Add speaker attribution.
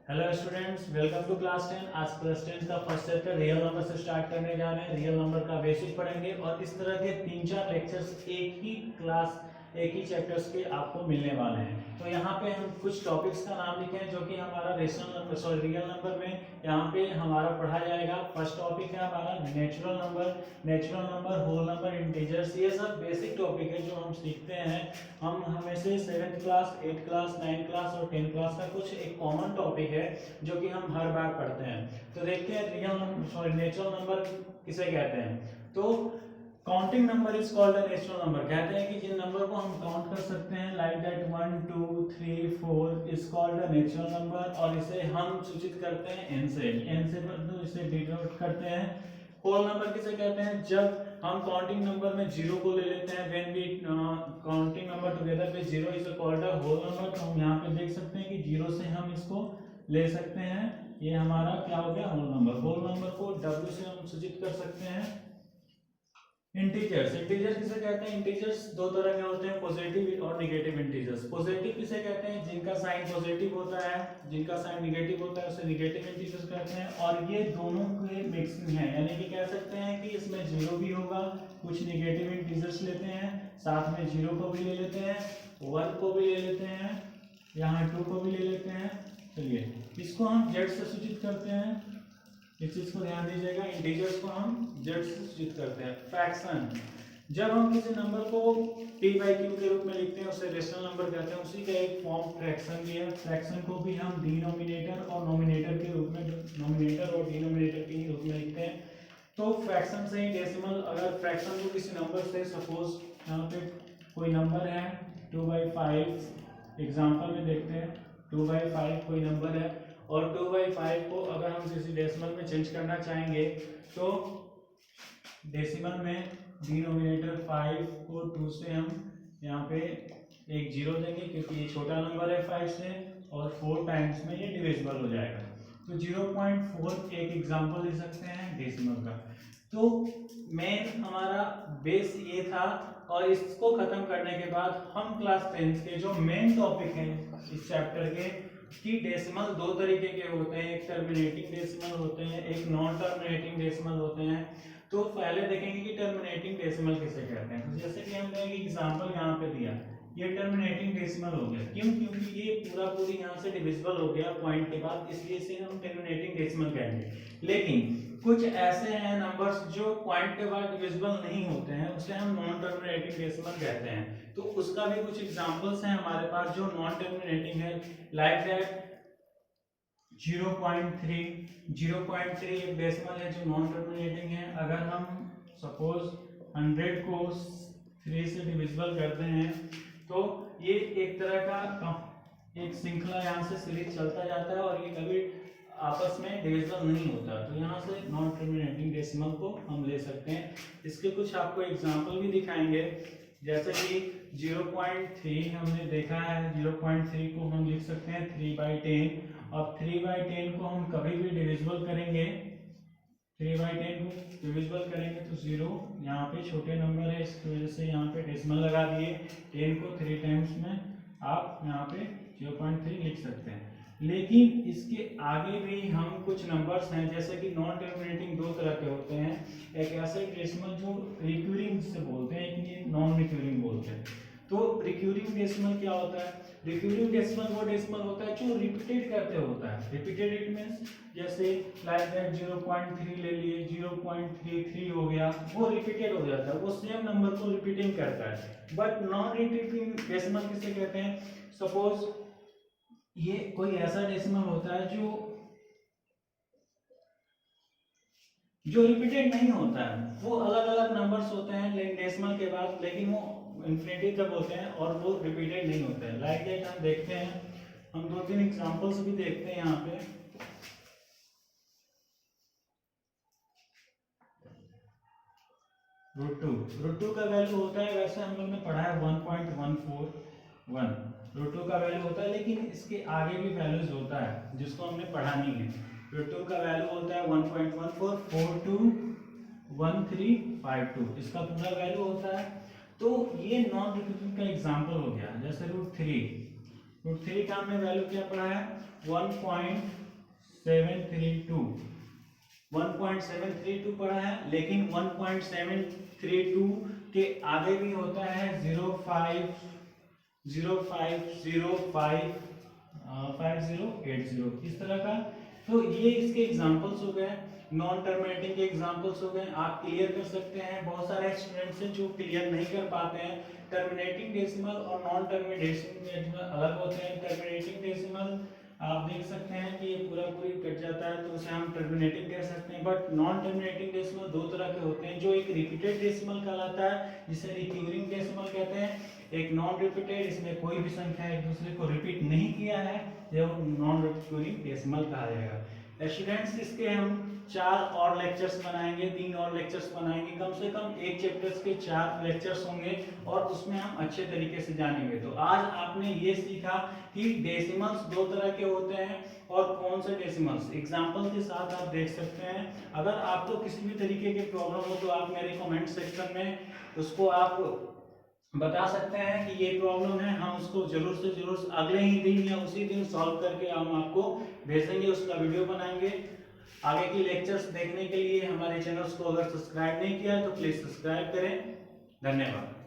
Speaker 1: Hello students, welcome to class 10। आज class 10 का first chapter real number से start करने जा रहे हैं। रियल नंबर का बेसिक पढ़ेंगे और इस तरह के 3-4 लेक्चर्स एक ही चैप्टर्स के आपको मिलने वाले हैं। तो यहाँ पे हम कुछ टॉपिक्स का नाम लिखे हैं जो कि हमारा रियल नंबर में यहाँ पे हमारा पढ़ा जाएगा। फर्स्ट टॉपिक है हमारा natural number, whole number, integers. ये सब बेसिक टॉपिक है जो हम सीखते हैं। हम हमें से 7th class, 8th class, 9th class और 10th क्लास का कुछ एक कॉमन टॉपिक है जो कि हम हर बार पढ़ते हैं। तो देखते हैं नेचुरल नंबर किसे कहते हैं। तो counting number is called a natural number. कहते हैं कि जिन नंबर को हम काउंट कर सकते हैं like that 1 2 3 4 is called a natural number, और इसे हम सूचित करते हैं n से। तो इसे डिनोट करते हैं। होल नंबर किसे कहते हैं? जब हम काउंटिंग नंबर में जीरो को ले लेते हैं, when we counting number together with zero is called a whole number. तो हम यहाँ पे देख सकते हैं कि जीरो से हम इसको ले सकते हैं। ये हमारा क्या हो गया? Whole number. होल नंबर को w से हम सूचित कर सकते हैं। इंटीजर्स किसे कहते हैं? इंटीजर्स दो तरह के होते हैं, पॉजिटिव और नेगेटिव इंटीजर्स। पॉजिटिव किसे कहते हैं? जिनका साइन पॉजिटिव होता है, जिनका साइन नेगेटिव होता है उसे नेगेटिव इंटीजर्स कहते हैं। और ये दोनों के मिक्सिंग है, यानी कि कह सकते हैं कि इसमें जीरो भी होगा, कुछ नेगेटिव इंटीजर्स लेते हैं, साथ में जीरो को भी ले लेते हैं, 1 को भी ले लेते हैं, यहाँ 2 को भी ले लेते हैं। चलिए इसको हम z से सूचित करते हैं। इस चीज को ध्यान दीजिएगा, इंटीजर्स को हम z से सूचित करते हैं। फ्रैक्शन, जब हम किसी नंबर को p/q के रूप में लिखते हैं उसे रेशनल नंबर कहते हैं। उसी का एक फॉर्म फ्रैक्शन भी है। फ्रैक्शन को भी हम डिनोमिनेटर और डिनोमिनेटर के रूप में लिखते हैं। तो फ्रैक्शन से ही डेसिमल, अगर फ्रैक्शन को किसी नंबर से, सपोज यहाँ पे कोई नंबर है 2/5, एग्जाम्पल में देखते हैं 2/5 कोई नंबर है, और 2/5 को अगर हम किसी डेसिमल में चेंज करना चाहेंगे तो डेसिमल में डिनोमिनेटर 5 को 2 से हम यहाँ पे एक जीरो देंगे क्योंकि ये छोटा नंबर है 5 से, और 4 टाइम्स में ये डिविजिबल हो जाएगा। तो 0.4 एक एग्जांपल दे सकते हैं डेसिमल का। तो मेन हमारा बेस ये था, और इसको खत्म करने के बाद हम क्लास 10 के जो मेन टॉपिक हैं इस चैप्टर के, कि डेसिमल दो तरीके के होते हैं, एक टर्मिनेटिंग डेसिमल होते हैं, एक नॉन टर्मिनेटिंग डेसिमल होते हैं। तो पहले देखेंगे कि टर्मिनेटिंग डेसिमल किसे कहते हैं। तो जैसे कि हमने एक एग्जांपल यहाँ पे दिया, ये टर्मिनेटिंग डेसिमल हो गया। क्यों? क्योंकि ये पूरी यहाँ से डिविजिबल हो गया पॉइंट के बाद, इसलिए इसे हम टर्मिनेटिंग डेसिमल कहेंगे। लेकिन कुछ ऐसे हैं नंबर्स जो पॉइंट के बाद डिविजिबल नहीं होते हैं, उसे हम नॉन टर्मिनेटिंग डेसिमल कहते हैं। तो उसका भी कुछ एग्जांपल्स हैं हमारे पास जो नॉन टर्मिनेटिंग है, लाइक दैट 0.3 एक डेसिमल है जो नॉन टर्मिनेटिंग है। अगर हम सपोज 100 को 3 से डिविजिबल करते हैं तो ये एक तरह का एक श्रृंखला यहाँ से सीरीज चलता जाता है और ये कभी आपस में डिविजिबल नहीं होता। तो यहाँ से नॉन टर्मिनेटिंग डेसिमल को हम ले सकते हैं। इसके कुछ आपको एग्जांपल भी दिखाएंगे, जैसे कि 0.3 हमने देखा है। 0.3 को हम लिख सकते हैं 3/10। अब 3/10 को हम कभी भी डिविजिबल करेंगे, 3/10 को डिविजिबल करेंगे तो 0 यहाँ पे छोटे नंबर है, इसकी वजह से यहाँ पे डेसिमल लगा दिए। 10 को 3 टाइम्स में आप यहाँ पे 0.3 लिख सकते हैं। लेकिन इसके आगे भी हम कुछ नंबर्स हैं, जैसे कि नॉन टर्मिनेटिंग दो तरह के होते हैं। एक ऐसे डेसिमल जो रिक्यूरिंग से बोलते हैं, एक ये नॉन रिक्यूरिंग बोलते हैं। तो रिक्यूरिंग डेसिमल क्या होता है? रिक्यूरिंग डेसिमल वो डेसिमल होता है जो रिपीटेड करते होता है। रिपीटेड इट मींस जैसे लाइक दैट 0.3 ले लिए, 0.33 हो गया, वो रिपीटेड हो जाता है, वो सेम नंबर को रिपीटिंग करता है। बट नॉन रिपीटिंग डेसिमल किसे कहते हैं? सपोज ये कोई ऐसा डेसिमल होता है जो रिपीटेड नहीं होता है। वो अलग अलग नंबर्स होते हैं डेसिमल के बाद, लेकिन वो इन्फिनिटी तक होते हैं और वो रिपीटेड नहीं होते हैं। लाइक दैट हम देखते हैं, हम 2-3 एग्जांपल्स भी देखते हैं यहाँ पे। √2 का वैल्यू होता है, वैसे हम लोग ने पढ़ा है 1.141 √2 का वैल्यू होता है, लेकिन इसके आगे भी वैल्यूज होता है जिसको हमने पढ़ा नहीं है। √2 का वैल्यू होता है 1.14421352, इसका पूरा वैल्यू होता है। तो ये नॉन रिपीटिंग का एग्जांपल हो गया। जैसे √3 का हमने वैल्यू क्या पढ़ा है? 1.732 पढ़ा है, लेकिन 1.732 के आगे भी होता है 05055080 इस तरह का। तो ये इसके एग्जांपल्स हो गए, नॉन टर्मिनेटिंग के एग्जांपल्स हो गए। आप क्लियर कर सकते हैं। बहुत सारे स्टूडेंट्स हैं जो क्लियर नहीं कर पाते हैं। टर्मिनेटिंग डेसिमल और नॉन टर्मिनेटिंग डेसिमल अलग होते हैं। टर्मिनेटिंग डेसिमल आप देख सकते हैं कि ये पूरा पूरी कट जाता है तो उसे हम टर्मिनेटिंग कह सकते हैं। बट नॉन टर्मिनेटिंग डेसिमल दो तरह के होते हैं, जो एक रिपीटेड डेसिमल कहलाता है जिसे रिकरिंग डेसिमल कहते हैं, एक नॉन रिपीटेड, इसमें कोई भी संख्या एक दूसरे को रिपीट नहीं किया है, यह नॉन रिकरिंग डेसिमल कहा जाएगा। स्टूडेंट्स इसके हम 4 और लेक्चर्स बनाएंगे, 3 और लेक्चर्स बनाएंगे, कम से कम एक चैप्टर्स के 4 लेक्चर्स होंगे और उसमें हम अच्छे तरीके से जानेंगे। तो आज आपने ये सीखा कि डेसिमल्स दो तरह के होते हैं और कौन से डेसिमल्स, एग्जांपल के साथ आप देख सकते हैं। अगर आपको किसी भी तरीके के प्रॉब्लम हो तो आप मेरे कमेंट सेक्शन में उसको आप बता सकते हैं कि ये प्रॉब्लम है, हम उसको जरूर से जरूर अगले ही दिन या उसी दिन सॉल्व करके हम आपको भेजेंगे, उसका वीडियो बनाएंगे। आगे की लेक्चर्स देखने के लिए हमारे चैनल्स को अगर सब्सक्राइब नहीं किया है तो प्लीज सब्सक्राइब करें। धन्यवाद।